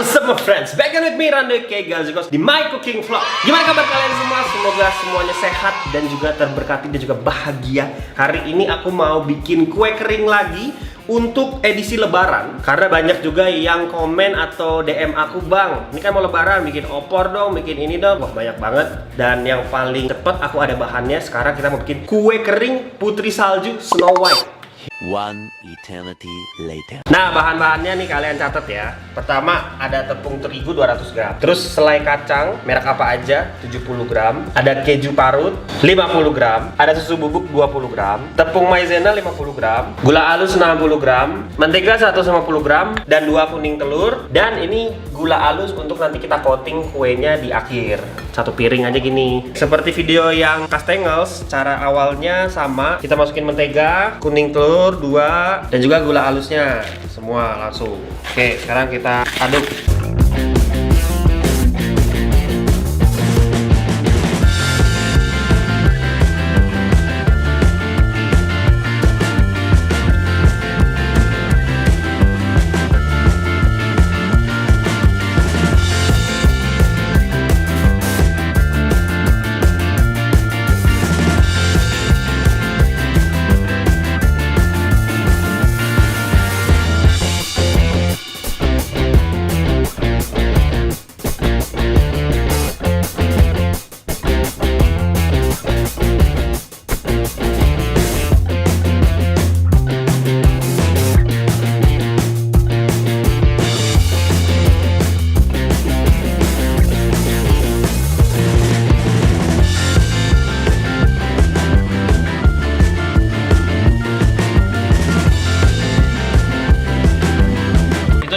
Semua friends, back with me Randy K. Gazikos di My Cooking Vlog. Gimana kabar kalian semua? Semoga semuanya sehat dan juga terberkati dan juga bahagia. Hari ini aku mau bikin kue kering lagi untuk edisi lebaran. Karena banyak juga yang komen atau DM aku, "Bang, ini kan mau lebaran, bikin opor dong, bikin ini dong." Wah, banyak banget. Dan yang paling cepet aku ada bahannya. Sekarang kita mau bikin kue kering putri salju Snow White. One eternity later. Nah, bahan-bahannya nih kalian catat ya. Pertama, ada tepung terigu 200 gram. Terus selai kacang, merek apa aja, 70 gram. Ada keju parut, 50 gram. Ada susu bubuk 20 gram. Tepung maizena 50 gram. Gula halus 60 gram. Mentega 150 gram. Dan 2 kuning telur. Dan ini gula halus untuk nanti kita coating kuenya di akhir. 1 piring aja gini. Seperti video yang kastengels, cara awalnya sama. Kita masukin mentega, kuning telur 2, dan juga gula halusnya semua langsung. Oke, sekarang kita aduk.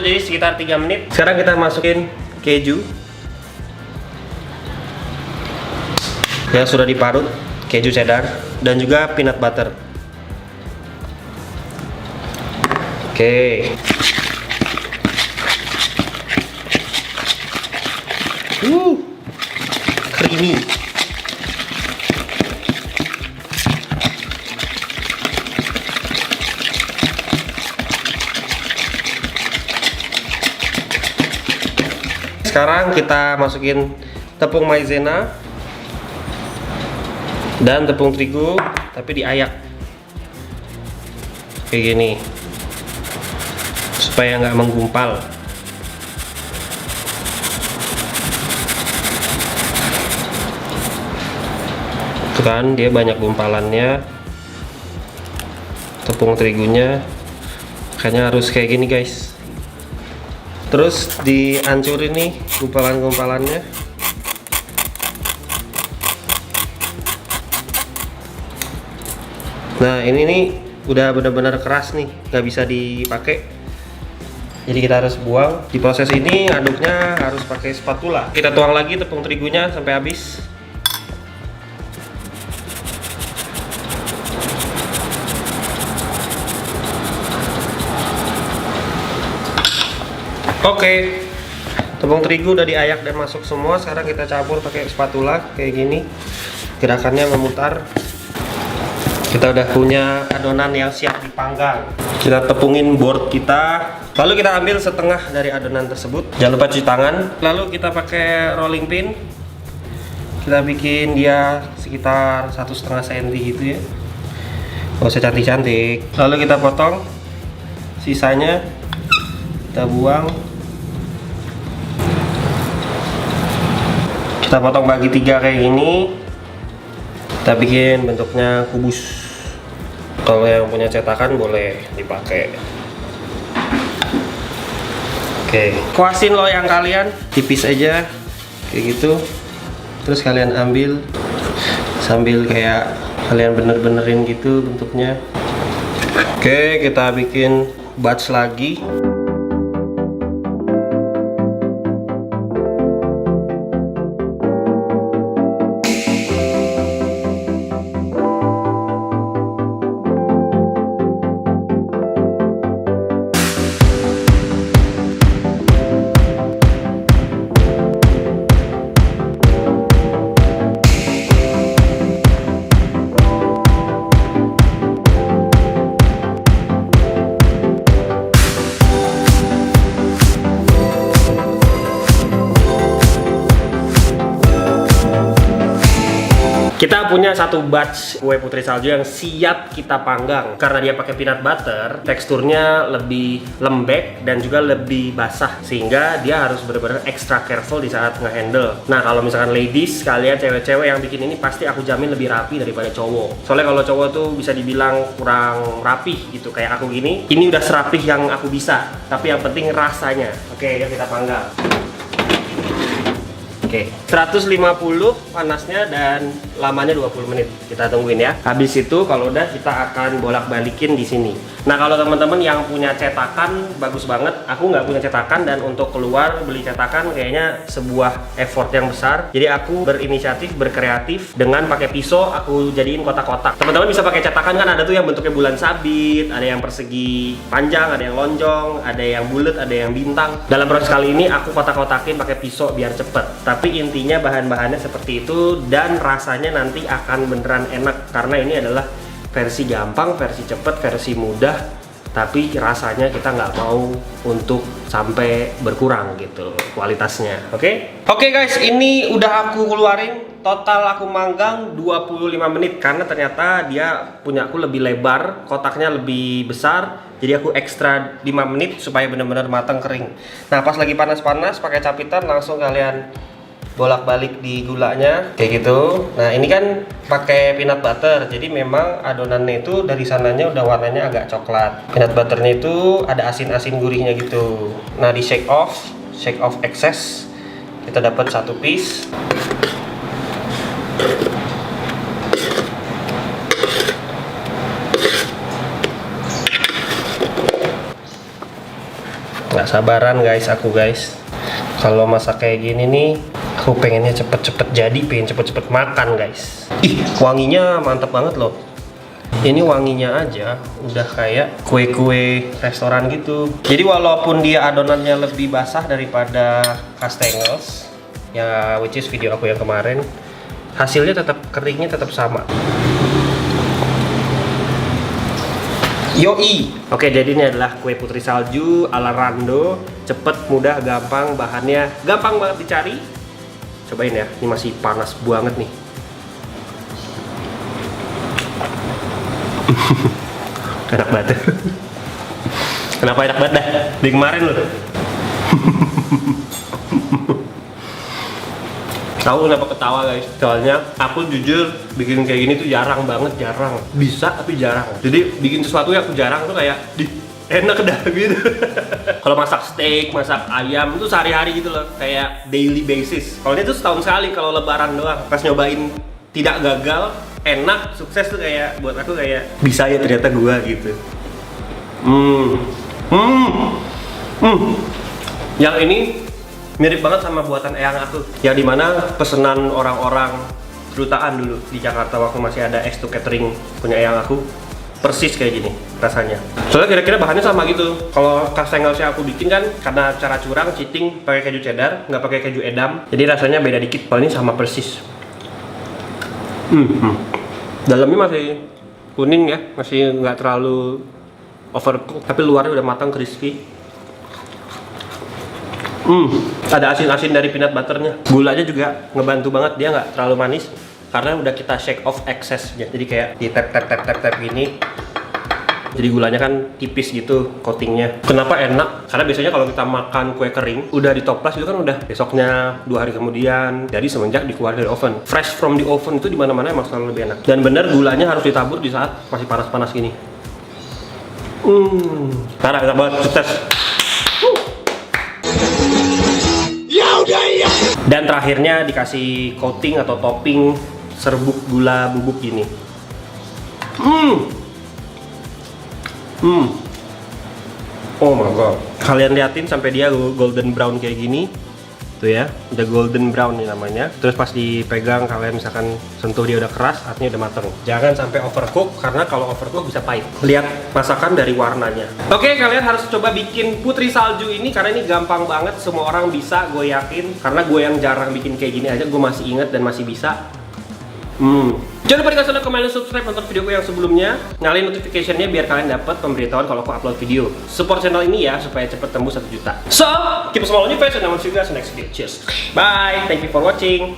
Jadi sekitar 3 menit. Sekarang kita masukin keju yang sudah diparut, keju cheddar, dan juga peanut butter. Oke. Creamy. Sekarang kita masukin tepung maizena dan tepung terigu, tapi diayak kayak gini supaya nggak menggumpal. Tuh kan, dia banyak gumpalannya tepung terigunya, makanya harus kayak gini guys. Terus dihancurin nih gumpalan-gumpalannya. Nah, ini nih udah benar-benar keras nih, nggak bisa dipakai. Jadi kita harus buang. Di proses ini aduknya harus pakai spatula. Kita tuang lagi tepung terigunya sampai habis. Oke, tepung terigu udah diayak dan masuk semua. Sekarang kita campur pakai spatula kayak gini. Gerakannya memutar. Kita udah punya adonan yang siap dipanggang. Kita tepungin board kita. Lalu kita ambil setengah dari adonan tersebut. Jangan lupa cuci tangan. Lalu kita pakai rolling pin. Kita bikin dia sekitar 1,5 cm gitu ya. Gak usah cantik-cantik. Lalu kita potong. Sisanya kita buang. Kita potong bagi 3 kayak gini. Kita bikin bentuknya kubus. Kalau yang punya cetakan boleh dipakai. Oke, kuasin loyang kalian tipis aja kayak gitu. Terus kalian ambil sambil kayak kalian bener-benerin gitu bentuknya. Oke, kita bikin batch lagi. Kita punya satu batch kue putri salju yang siap kita panggang. Karena dia pakai peanut butter, teksturnya lebih lembek dan juga lebih basah, sehingga dia harus benar-benar extra careful di saat ngehandle. Nah, kalau misalkan ladies, kalian cewek-cewek yang bikin ini pasti aku jamin lebih rapi daripada cowok. Soalnya kalau cowok tuh bisa dibilang kurang rapih gitu, kayak aku gini. Ini udah serapih yang aku bisa, tapi yang penting rasanya. Oke, yuk kita panggang. Oke, 150 panasnya dan lamanya 20 menit. Kita tungguin ya. Habis itu kalau udah kita akan bolak-balikin di sini. Nah, kalau teman-teman yang punya cetakan bagus banget. Aku nggak punya cetakan dan untuk keluar beli cetakan kayaknya sebuah effort yang besar. Jadi aku berinisiatif, berkreatif dengan pakai pisau aku jadiin kotak-kotak. Teman-teman bisa pakai cetakan kan, ada tuh yang bentuknya bulan sabit, ada yang persegi panjang, ada yang lonjong, ada yang bulat, ada yang bintang. Dalam proses kali ini aku kotak-kotakin pakai pisau biar cepet. Tapi intinya bahan-bahannya seperti itu dan rasanya nanti akan beneran enak karena ini adalah versi gampang, versi cepet, versi mudah, tapi rasanya kita nggak mau untuk sampai berkurang gitu kualitasnya. Oke guys, ini udah aku keluarin. Total aku manggang 25 menit karena ternyata dia punya aku lebih lebar, kotaknya lebih besar. Jadi aku ekstra 5 menit supaya benar-benar matang kering. Nah, pas lagi panas-panas pakai capitan langsung kalian bolak-balik di gulanya kayak gitu. Nah, ini kan pakai peanut butter, jadi memang adonannya itu dari sananya udah warnanya agak coklat. Peanut butternya itu ada asin-asin gurihnya gitu. Nah, di shake off excess, kita dapat satu piece. Nggak sabaran guys, kalau masak kayak gini nih, aku pengennya cepet-cepet jadi, pengen cepet-cepet makan guys. Ih, wanginya mantep banget loh. Ini wanginya aja udah kayak kue-kue restoran gitu. Jadi walaupun dia adonannya lebih basah daripada kastengels, ya which is video aku yang kemarin, hasilnya tetap keringnya tetap sama. Yoi. Oke, jadi ini adalah kue putri salju ala Rando. Cepet, mudah, gampang, bahannya gampang banget dicari. Cobain ya, ini masih panas banget nih. Enak banget. Kenapa enak banget dah? Di kemarin loh. Tahu kenapa ketawa guys? Soalnya aku jujur bikin kayak gini tuh jarang banget, bisa tapi jarang. Jadi bikin sesuatu yang aku jarang tuh kayak enak dah gitu. Kalau masak steak, masak ayam itu sehari-hari gitu loh, kayak daily basis. Kalau ini tuh setahun sekali, kalau lebaran doang. Pas nyobain tidak gagal, enak, sukses tuh kayak buat aku kayak bisa ya ternyata gua gitu. Yang ini mirip banget sama buatan eyang aku, yang dimana pesanan orang-orang kedutaan dulu di Jakarta waktu masih ada X2 Catering punya eyang aku, persis kayak gini rasanya. Soalnya kira-kira bahannya sama gitu. Kalau kastengelsnya aku bikin kan karena cara curang, cheating, pakai keju cheddar, nggak pakai keju edam, jadi rasanya beda dikit. Kalau ini sama persis. Dalamnya masih kuning ya, masih nggak terlalu overcook, tapi luarnya udah matang, crispy. Ada asin-asin dari peanut butternya. Gulanya juga ngebantu banget, dia nggak terlalu manis karena udah kita shake off excess-nya. Jadi kayak di tap gini. Jadi gulanya kan tipis gitu coatingnya. Kenapa enak? Karena biasanya kalau kita makan kue kering udah ditoples itu kan udah besoknya 2 hari kemudian. Jadi semenjak dikeluarin dari oven, fresh from the oven itu dimana-mana emang selalu lebih enak. Dan bener gulanya harus ditabur di saat masih panas-panas gini. Karena enak banget, sukses. Dan terakhirnya dikasih coating atau topping serbuk gula bubuk gini. Oh my god. Kalian liatin sampai dia golden brown kayak gini. Tuh ya, udah golden brown nih namanya. Terus pas dipegang kalian misalkan sentuh dia udah keras, artinya udah mateng. Jangan sampai overcook karena kalau overcook bisa pahit. Lihat masakan dari warnanya. Oke, kalian harus coba bikin putri salju ini karena ini gampang banget, semua orang bisa, gue yakin. Karena gue yang jarang bikin kayak gini aja, gue masih inget dan masih bisa. Jangan lupa dikasih like, komen, dan subscribe untuk videoku yang sebelumnya. Nyalain notification-nya biar kalian dapat pemberitahuan kalau aku upload video. Support channel ini ya supaya cepet tembus 1 juta. So, keep following your face and I will see you guys next video. Cheers. Bye. Thank you for watching.